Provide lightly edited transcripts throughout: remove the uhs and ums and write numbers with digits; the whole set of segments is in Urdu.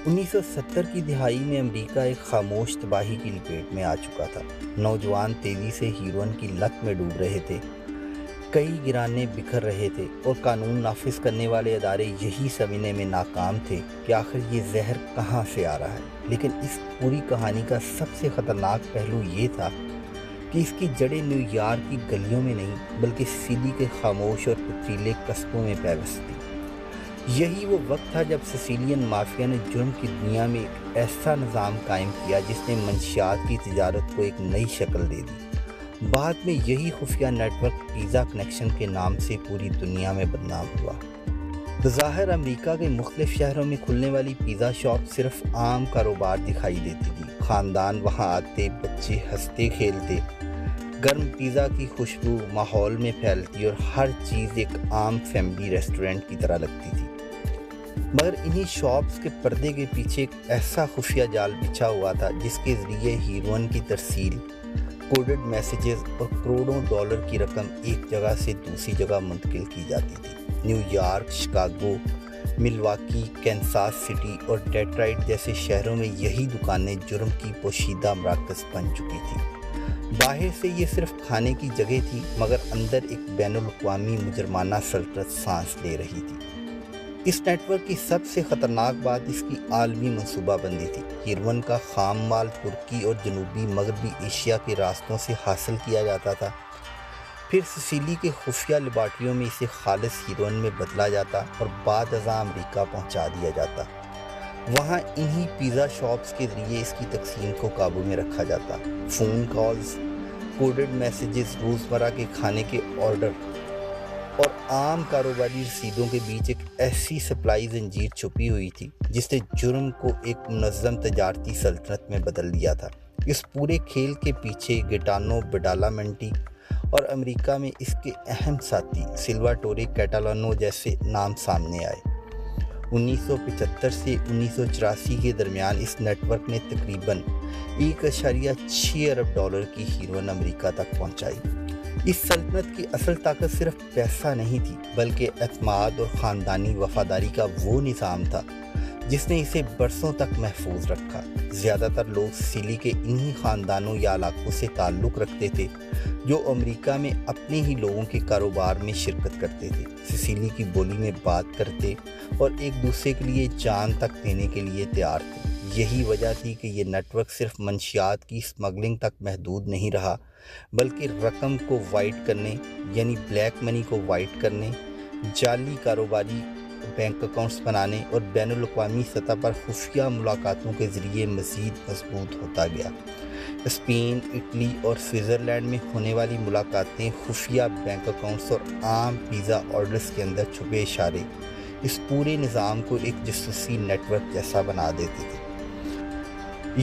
1970 کی دہائی میں امریکہ ایک خاموش تباہی کی لپیٹ میں آ چکا تھا۔ نوجوان تیزی سے ہیروئن کی لت میں ڈوب رہے تھے، کئی گرانے بکھر رہے تھے اور قانون نافذ کرنے والے ادارے یہی سمجھنے میں ناکام تھے کہ آخر یہ زہر کہاں سے آ رہا ہے۔ لیکن اس پوری کہانی کا سب سے خطرناک پہلو یہ تھا کہ اس کی جڑیں نیو یارک کی گلیوں میں نہیں بلکہ سسیلی کے خاموش اور پتریلے قصبوں میں پیوست تھی۔ یہی وہ وقت تھا جب سسیلین مافیا نے جرم کی دنیا میں ایک ایسا نظام قائم کیا جس نے منشیات کی تجارت کو ایک نئی شکل دے دی۔ بعد میں یہی خفیہ نیٹ ورک پیزا کنیکشن کے نام سے پوری دنیا میں بدنام ہوا۔ بظاہر امریکہ کے مختلف شہروں میں کھلنے والی پیزا شاپ صرف عام کاروبار دکھائی دیتی تھی۔ خاندان وہاں آتے، بچے ہنستے کھیلتے، گرم پیزا کی خوشبو ماحول میں پھیلتی اور ہر چیز ایک عام فیملی ریسٹورنٹ کی طرح لگتی تھی۔ مگر انہی شاپس کے پردے کے پیچھے ایک ایسا خفیہ جال بچھا ہوا تھا جس کے ذریعے ہیروئن کی ترسیل، کوڈڈ میسیجز اور کروڑوں ڈالر کی رقم ایک جگہ سے دوسری جگہ منتقل کی جاتی تھی۔ New York, Chicago, Milwaukee, Kansas city اور ڈیٹرائٹ جیسے شہروں میں یہی دکانیں جرم کی پوشیدہ مراکز بن چکی تھیں۔ باہر سے یہ صرف کھانے کی جگہ تھی مگر اندر ایک بین الاقوامی مجرمانہ سلطنت سانس لے رہی تھی۔ اس نیٹ ورک کی سب سے خطرناک بات اس کی عالمی منصوبہ بندی تھی۔ ہیروئن کا خام مال ترکی اور جنوبی مغربی ایشیا کے راستوں سے حاصل کیا جاتا تھا، پھر سسیلی کے خفیہ لیبارٹریوں میں اسے خالص ہیروئن میں بدلا جاتا اور بعد ازاں امریکہ پہنچا دیا جاتا۔ وہاں انہی پیزا شاپس کے ذریعے اس کی تقسیم کو قابو میں رکھا جاتا۔ فون کالز، کوڈڈ میسیجز، روزمرہ کے کھانے کے آرڈر اور عام کاروباری رسیدوں کے بیچ ایک ایسی سپلائی زنجیر چھپی ہوئی تھی جس نے جرم کو ایک منظم تجارتی سلطنت میں بدل دیا تھا۔ اس پورے کھیل کے پیچھے گیٹانو بیڈالامنٹی اور امریکہ میں اس کے اہم ساتھی سلواٹورے کیٹالانو جیسے نام سامنے آئے۔ 1975 سے 1984 کے درمیان اس نیٹ ورک نے تقریباً 1.6 ارب ڈالر کی ہیروئن امریکہ تک پہنچائی۔ اس سلطنت کی اصل طاقت صرف پیسہ نہیں تھی بلکہ اعتماد اور خاندانی وفاداری کا وہ نظام تھا جس نے اسے برسوں تک محفوظ رکھا۔ زیادہ تر لوگ سسیلی کے انہی خاندانوں یا علاقوں سے تعلق رکھتے تھے جو امریکہ میں اپنے ہی لوگوں کے کاروبار میں شرکت کرتے تھے، سسیلی کی بولی میں بات کرتے اور ایک دوسرے کے لیے جان تک دینے کے لیے تیار تھے۔ یہی وجہ تھی کہ یہ نیٹ ورک صرف منشیات کی اسمگلنگ تک محدود نہیں رہا بلکہ رقم کو وائٹ کرنے یعنی بلیک منی کو وائٹ کرنے، جعلی کاروباری بینک اکاؤنٹس بنانے اور بین الاقوامی سطح پر خفیہ ملاقاتوں کے ذریعے مزید مضبوط ہوتا گیا۔ اسپین، اٹلی اور سوئٹزرلینڈ میں ہونے والی ملاقاتیں، خفیہ بینک اکاؤنٹس اور عام پیزا آرڈرز کے اندر چھپے اشارے اس پورے نظام کو ایک جاسوسی نیٹ ورک جیسا بنا دیتے تھے۔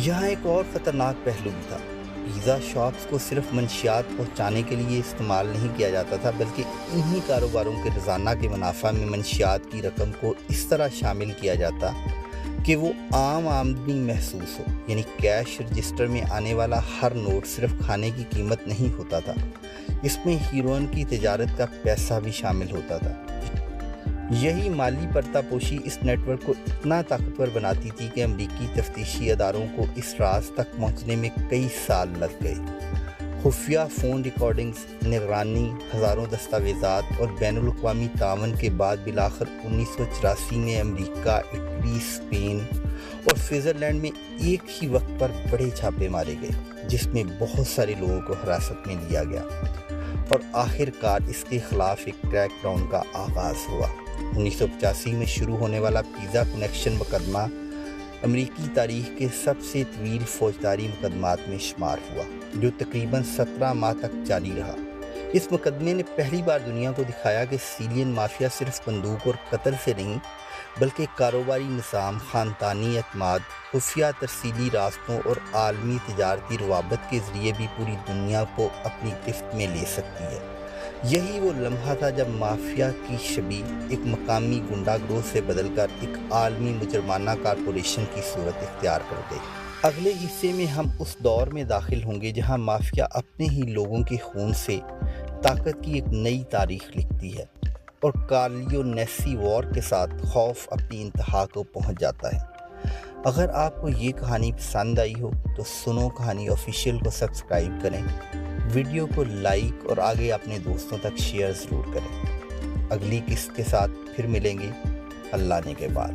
یہاں ایک اور خطرناک پہلو بھی تھا۔ پیزا شاپس کو صرف منشیات پہنچانے کے لیے استعمال نہیں کیا جاتا تھا بلکہ انہی کاروباروں کے روزانہ کے منافع میں منشیات کی رقم کو اس طرح شامل کیا جاتا کہ وہ عام آمدنی محسوس ہو، یعنی کیش رجسٹر میں آنے والا ہر نوٹ صرف کھانے کی قیمت نہیں ہوتا تھا، اس میں ہیروئن کی تجارت کا پیسہ بھی شامل ہوتا تھا۔ یہی مالی پردہ پوشی اس نیٹ ورک کو اتنا طاقتور بناتی تھی کہ امریکی تفتیشی اداروں کو اس راز تک پہنچنے میں کئی سال لگ گئے۔ خفیہ فون ریکارڈنگز، نگرانی، ہزاروں دستاویزات اور بین الاقوامی تعاون کے بعد بالآخر 1984 میں امریکہ، اٹلی، اسپین اور سوئٹزرلینڈ میں ایک ہی وقت پر بڑے چھاپے مارے گئے جس میں بہت سارے لوگوں کو حراست میں لیا گیا اور آخر کار اس کے خلاف ایک کریک ڈاؤن کا آغاز ہوا۔ 1985 میں شروع ہونے والا پیزا کنیکشن مقدمہ امریکی تاریخ کے سب سے طویل فوجداری مقدمات میں شمار ہوا، جو تقریباً 17 ماہ تک جاری رہا۔ اس مقدمے نے پہلی بار دنیا کو دکھایا کہ سسیلین مافیا صرف بندوق اور قتل سے نہیں بلکہ کاروباری نظام، خاندانی اعتماد، خفیہ ترسیلی راستوں اور عالمی تجارتی روابط کے ذریعے بھی پوری دنیا کو اپنی گرفت میں لے سکتی ہے۔ یہی وہ لمحہ تھا جب مافیا کی شبیہ ایک مقامی گنڈا گروہ سے بدل کر ایک عالمی مجرمانہ کارپوریشن کی صورت اختیار کر گئی۔ اگلے حصے میں ہم اس دور میں داخل ہوں گے جہاں مافیا اپنے ہی لوگوں کے خون سے طاقت کی ایک نئی تاریخ لکھتی ہے اور کارلیونیسی وار کے ساتھ خوف اپنی انتہا کو پہنچ جاتا ہے۔ اگر آپ کو یہ کہانی پسند آئی ہو تو سنو کہانی آفیشیل کو سبسکرائب کریں، ویڈیو کو لائک اور آگے اپنے دوستوں تک شیئر ضرور کریں۔ اگلی قسط کے ساتھ پھر ملیں گے اللہ نے کے بعد۔